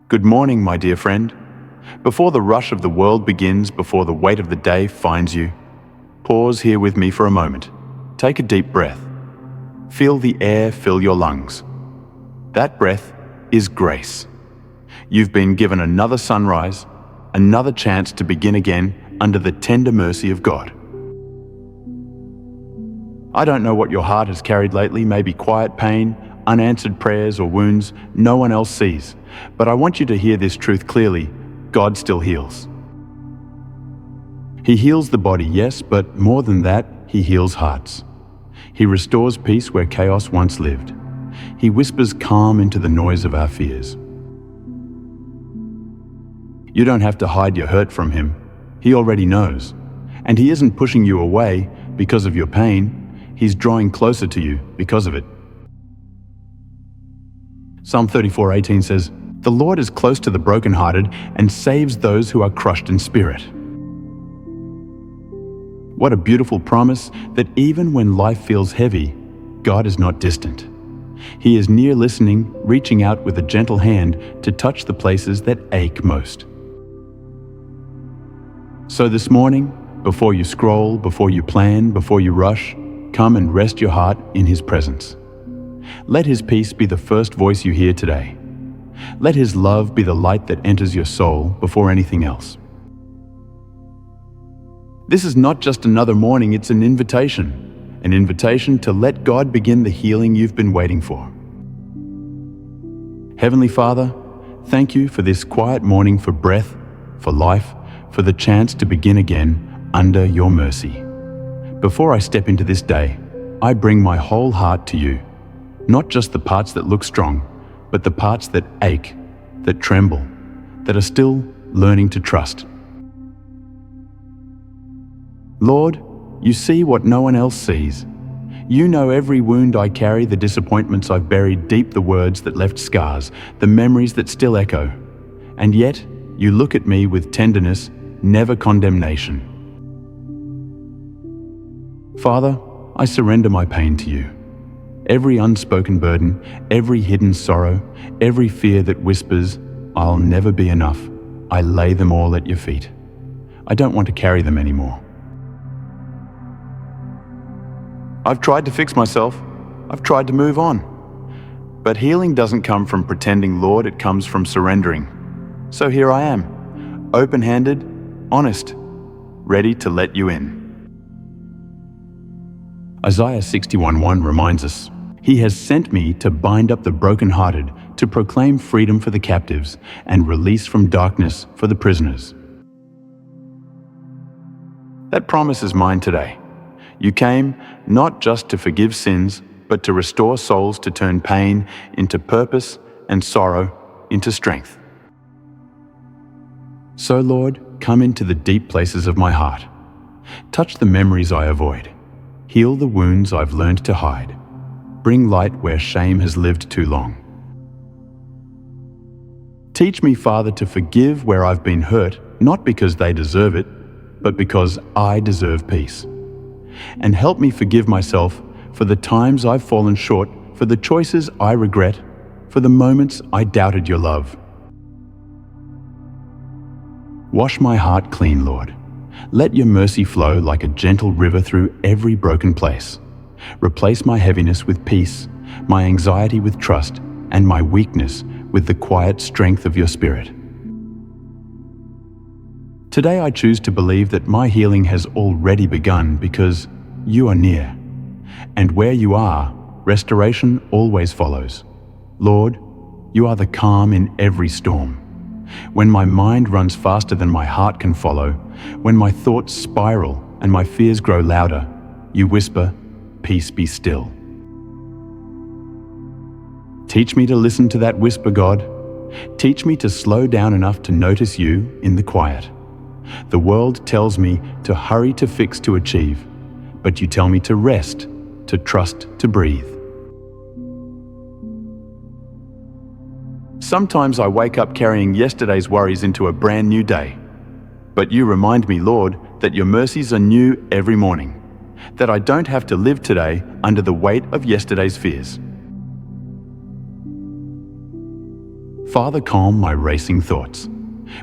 Good morning, my dear friend. Before the rush of the world begins, before the weight of the day finds you, pause here with me for a moment. Take a deep breath. Feel the air fill your lungs. That breath is grace. You've been given another sunrise, another chance to begin again under the tender mercy of God. I don't know what your heart has carried lately, maybe quiet pain, unanswered prayers or wounds no one else sees. But I want you to hear this truth clearly: God still heals. He heals the body, yes, but more than that, He heals hearts. He restores peace where chaos once lived. He whispers calm into the noise of our fears. You don't have to hide your hurt from Him. He already knows. And He isn't pushing you away because of your pain. He's drawing closer to you because of it. Psalm 34:18 says, "The Lord is close to the brokenhearted and saves those who are crushed in spirit." What a beautiful promise that even when life feels heavy, God is not distant. He is near, listening, reaching out with a gentle hand to touch the places that ache most. So this morning, before you scroll, before you plan, before you rush, come and rest your heart in His presence. Let His peace be the first voice you hear today. Let His love be the light that enters your soul before anything else. This is not just another morning, it's an invitation to let God begin the healing you've been waiting for. Heavenly Father, thank you for this quiet morning, for breath, for life, for the chance to begin again under your mercy. Before I step into this day, I bring my whole heart to you, not just the parts that look strong, but the parts that ache, that tremble, that are still learning to trust. Lord, you see what no one else sees. You know every wound I carry, the disappointments I've buried deep, the words that left scars, the memories that still echo. And yet, you look at me with tenderness, never condemnation. Father, I surrender my pain to you. Every unspoken burden, every hidden sorrow, every fear that whispers, "I'll never be enough," I lay them all at your feet. I don't want to carry them anymore. I've tried to fix myself. I've tried to move on. But healing doesn't come from pretending, Lord, it comes from surrendering. So here I am, open-handed, honest, ready to let you in. Isaiah 61:1 reminds us, "He has sent me to bind up the brokenhearted, to proclaim freedom for the captives and release from darkness for the prisoners." That promise is mine today. You came not just to forgive sins, but to restore souls, to turn pain into purpose and sorrow into strength. So, Lord, come into the deep places of my heart. Touch the memories I avoid. Heal the wounds I've learned to hide. Bring light where shame has lived too long. Teach me, Father, to forgive where I've been hurt, not because they deserve it, but because I deserve peace. And help me forgive myself for the times I've fallen short, for the choices I regret, for the moments I doubted your love. Wash my heart clean, Lord. Let your mercy flow like a gentle river through every broken place. Replace my heaviness with peace, my anxiety with trust, and my weakness with the quiet strength of your Spirit. Today I choose to believe that my healing has already begun because you are near. And where you are, restoration always follows. Lord, you are the calm in every storm. When my mind runs faster than my heart can follow, when my thoughts spiral and my fears grow louder, you whisper, "Peace, be still." Teach me to listen to that whisper, God. Teach me to slow down enough to notice you in the quiet. The world tells me to hurry, to fix, to achieve, but you tell me to rest, to trust, to breathe. Sometimes I wake up carrying yesterday's worries into a brand new day. But you remind me, Lord, that your mercies are new every morning, that I don't have to live today under the weight of yesterday's fears. Father, calm my racing thoughts.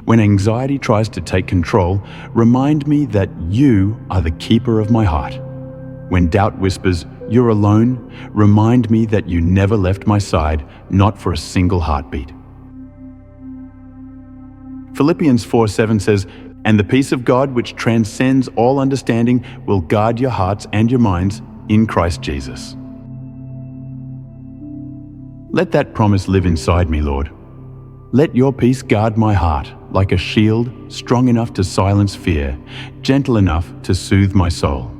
When anxiety tries to take control, remind me that you are the keeper of my heart. When doubt whispers, "You're alone," remind me that you never left my side, not for a single heartbeat. Philippians 4:7 says, "And the peace of God, which transcends all understanding, will guard your hearts and your minds in Christ Jesus." Let that promise live inside me, Lord. Let your peace guard my heart like a shield, strong enough to silence fear, gentle enough to soothe my soul.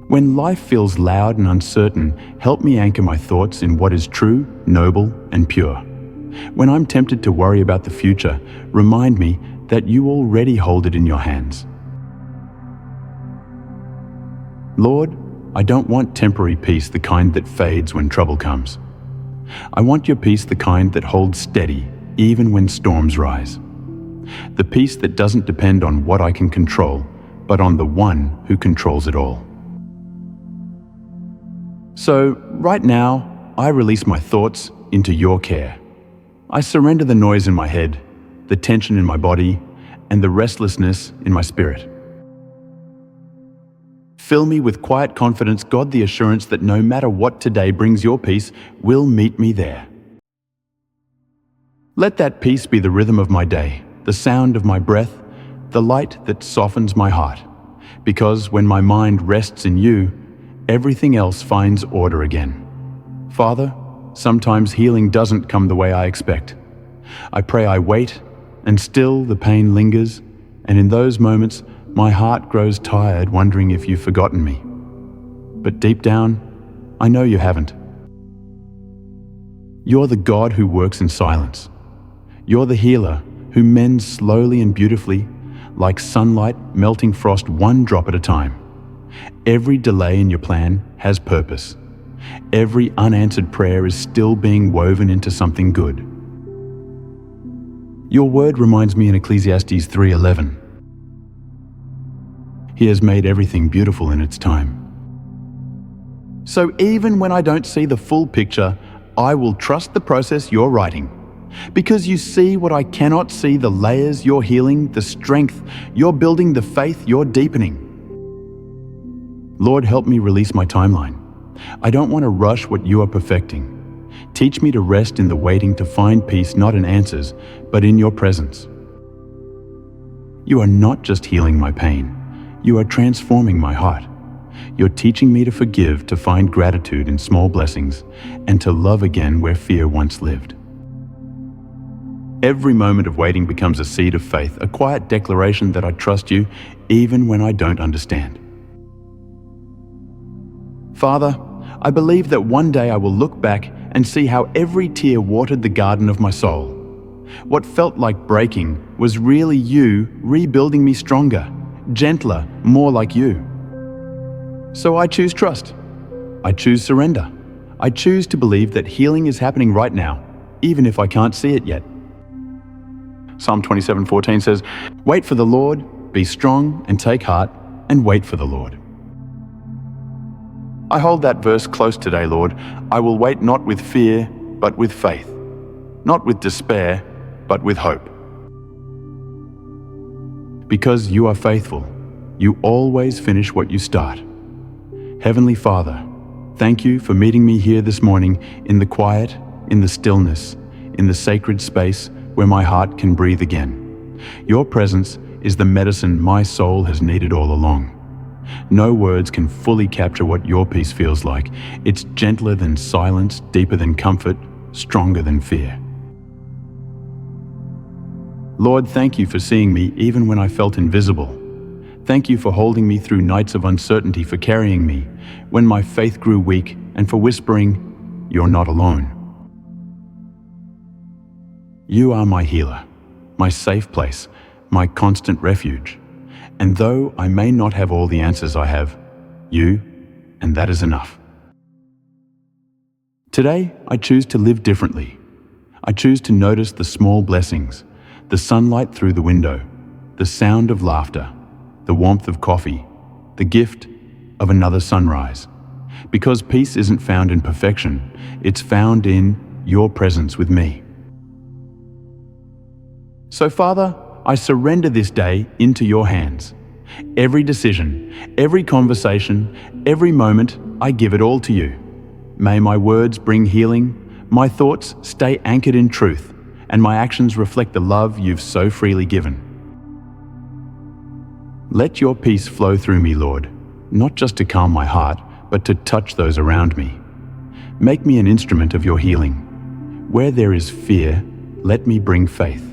When life feels loud and uncertain, help me anchor my thoughts in what is true, noble, and pure. When I'm tempted to worry about the future, remind me that you already hold it in your hands. Lord, I don't want temporary peace, the kind that fades when trouble comes. I want your peace, the kind that holds steady even when storms rise. The peace that doesn't depend on what I can control, but on the one who controls it all. So, right now, I release my thoughts into your care. I surrender the noise in my head, the tension in my body, and the restlessness in my spirit. Fill me with quiet confidence, God, the assurance that no matter what today brings, your peace will meet me there. Let that peace be the rhythm of my day, the sound of my breath, the light that softens my heart. Because when my mind rests in you, everything else finds order again. Father, sometimes healing doesn't come the way I expect. I pray I wait, and still the pain lingers, and in those moments, my heart grows tired, wondering if you've forgotten me. But deep down, I know you haven't. You're the God who works in silence. You're the healer who mends slowly and beautifully, like sunlight melting frost one drop at a time. Every delay in your plan has purpose. Every unanswered prayer is still being woven into something good. Your word reminds me in Ecclesiastes 3:11. He has made everything beautiful in its time. So even when I don't see the full picture, I will trust the process you're writing. Because you see what I cannot see, the layers you're healing, the strength you're building, the faith you're deepening. Lord, help me release my timeline. I don't want to rush what you are perfecting. Teach me to rest in the waiting, to find peace not in answers, but in your presence. You are not just healing my pain. You are transforming my heart. You're teaching me to forgive, to find gratitude in small blessings, and to love again where fear once lived. Every moment of waiting becomes a seed of faith, a quiet declaration that I trust you even when I don't understand. Father, I believe that one day I will look back and see how every tear watered the garden of my soul. What felt like breaking was really you rebuilding me stronger, gentler, more like you. So I choose trust. I choose surrender. I choose to believe that healing is happening right now, even if I can't see it yet. Psalm 27:14 says, "Wait for the Lord, be strong and take heart, and wait for the Lord." I hold that verse close today, Lord. I will wait not with fear, but with faith. Not with despair, but with hope. Because you are faithful, you always finish what you start. Heavenly Father, thank you for meeting me here this morning in the quiet, in the stillness, in the sacred space where my heart can breathe again. Your presence is the medicine my soul has needed all along. No words can fully capture what your peace feels like. It's gentler than silence, deeper than comfort, stronger than fear. Lord, thank you for seeing me even when I felt invisible. Thank you for holding me through nights of uncertainty, for carrying me when my faith grew weak, and for whispering, "You're not alone." You are my healer, my safe place, my constant refuge. And though I may not have all the answers, I have you, and that is enough. Today, I choose to live differently. I choose to notice the small blessings, the sunlight through the window, the sound of laughter, the warmth of coffee, the gift of another sunrise. Because peace isn't found in perfection, it's found in your presence with me. So, Father, I surrender this day into your hands. Every decision, every conversation, every moment, I give it all to you. May my words bring healing, my thoughts stay anchored in truth, and my actions reflect the love you've so freely given. Let your peace flow through me, Lord, not just to calm my heart, but to touch those around me. Make me an instrument of your healing. Where there is fear, let me bring faith.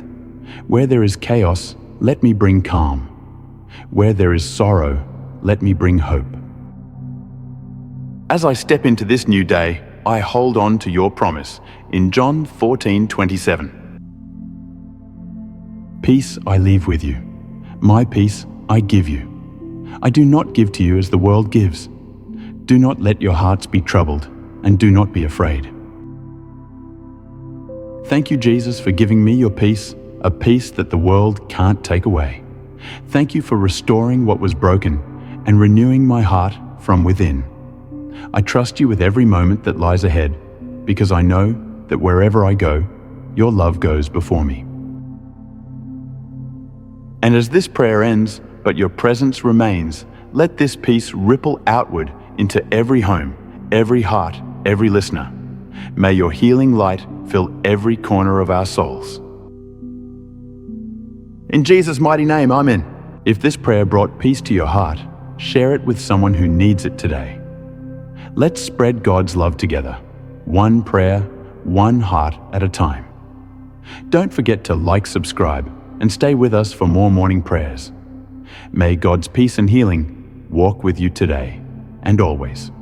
Where there is chaos, let me bring calm. Where there is sorrow, let me bring hope. As I step into this new day, I hold on to your promise in John 14:27. Peace I leave with you. My peace I give you. I do not give to you as the world gives. Do not let your hearts be troubled, and do not be afraid. Thank you, Jesus, for giving me your peace, a peace that the world can't take away. Thank you for restoring what was broken and renewing my heart from within. I trust you with every moment that lies ahead, because I know that wherever I go, your love goes before me. And as this prayer ends, but your presence remains, let this peace ripple outward into every home, every heart, every listener. May your healing light fill every corner of our souls. In Jesus' mighty name, Amen. If this prayer brought peace to your heart, share it with someone who needs it today. Let's spread God's love together, one prayer, one heart at a time. Don't forget to like, subscribe, and stay with us for more morning prayers. May God's peace and healing walk with you today and always.